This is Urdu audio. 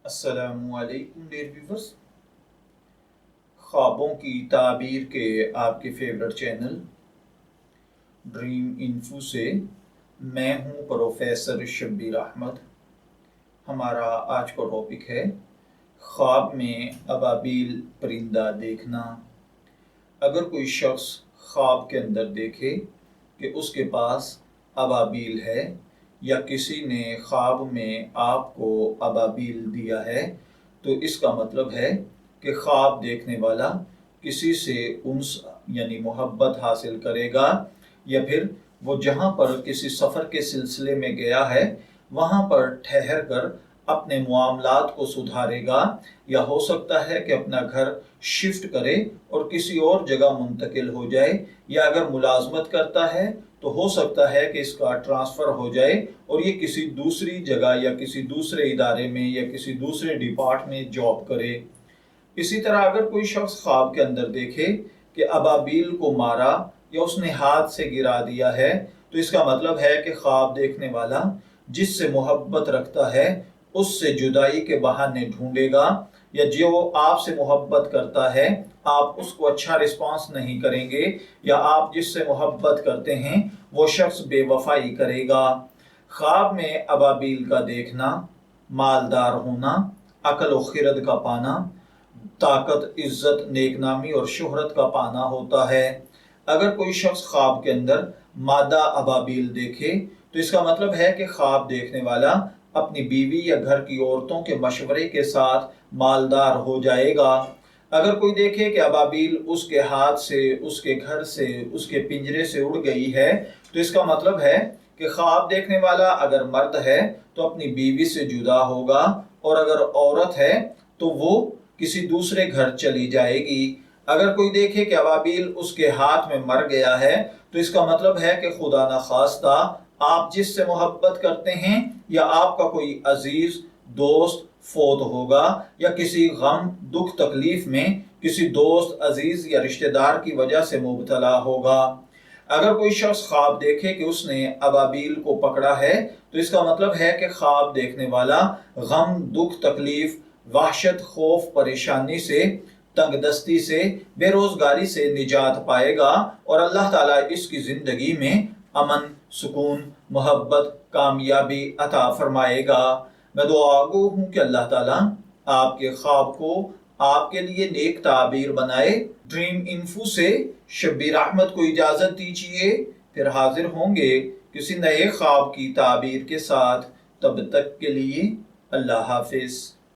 السلام علیکم ڈیئر ویورز، خوابوں کی تعبیر کے آپ کے فیورٹ چینل ڈریم انفو سے میں ہوں پروفیسر شبیر احمد۔ ہمارا آج کا ٹاپک ہے خواب میں ابابیل پرندہ دیکھنا۔ اگر کوئی شخص خواب کے اندر دیکھے کہ اس کے پاس ابابیل ہے یا کسی نے خواب میں آپ کو ابابیل دیا ہے تو اس کا مطلب ہے کہ خواب دیکھنے والا کسی سے انس یعنی محبت حاصل کرے گا، یا پھر وہ جہاں پر کسی سفر کے سلسلے میں گیا ہے وہاں پر ٹھہر کر اپنے معاملات کو سدھارے گا، یا ہو سکتا ہے کہ اپنا گھر شفٹ کرے اور کسی اور جگہ منتقل ہو جائے، یا اگر ملازمت کرتا ہے تو ہو سکتا ہے کہ اس کا ٹرانسفر ہو جائے اور یہ کسی دوسری جگہ یا کسی دوسرے ادارے میں یا کسی دوسرے ڈپارٹ میں جاب کرے۔ اسی طرح اگر کوئی شخص خواب کے اندر دیکھے کہ ابابیل کو مارا یا اس نے ہاتھ سے گرا دیا ہے تو اس کا مطلب ہے کہ خواب دیکھنے والا جس سے محبت رکھتا ہے اس سے جدائی کے بہانے ڈھونڈے گا، یا جو آپ سے محبت کرتا ہے آپ اس کو اچھا رسپانس نہیں کریں گے، یا آپ جس سے محبت کرتے ہیں وہ شخص بے وفائی کرے گا۔ خواب میں ابابیل کا دیکھنا مالدار ہونا، عقل و خرد کا پانا، طاقت، عزت، نیک نامی اور شہرت کا پانا ہوتا ہے۔ اگر کوئی شخص خواب کے اندر مادہ ابابیل دیکھے تو اس کا مطلب ہے کہ خواب دیکھنے والا اپنی بیوی یا گھر کی عورتوں کے مشورے کے ساتھ مالدار ہو جائے گا۔ اگر کوئی دیکھے کہ ابابیل اس کے ہاتھ سے، اس کے گھر سے، اس کے پنجرے سے اڑ گئی ہے تو اس کا مطلب ہے کہ خواب دیکھنے والا اگر مرد ہے تو اپنی بیوی سے جدا ہوگا، اور اگر عورت ہے تو وہ کسی دوسرے گھر چلی جائے گی۔ اگر کوئی دیکھے کہ ابابیل اس کے ہاتھ میں مر گیا ہے تو اس کا مطلب ہے کہ خدا نخواستہ آپ جس سے محبت کرتے ہیں یا آپ کا کوئی عزیز دوست فوت ہوگا، یا کسی غم، دکھ، تکلیف میں کسی دوست، عزیز یا رشتہ دار کی وجہ سے مبتلا ہوگا۔ اگر کوئی شخص خواب دیکھے کہ اس نے ابابیل کو پکڑا ہے تو اس کا مطلب ہے کہ خواب دیکھنے والا غم، دکھ، تکلیف، وحشت، خوف، پریشانی سے، تنگ دستی سے، بے روزگاری سے نجات پائے گا، اور اللہ تعالیٰ اس کی زندگی میں امن، سکون، محبت، کامیابی عطا فرمائے گا۔ میں دعا گو ہوں کہ اللہ تعالیٰ آپ کے خواب کو آپ کے لیے نیک تعبیر بنائے۔ ڈریم انفو سے شبیر احمد کو اجازت دیجیے، پھر حاضر ہوں گے کسی نئے خواب کی تعبیر کے ساتھ۔ تب تک کے لیے اللہ حافظ۔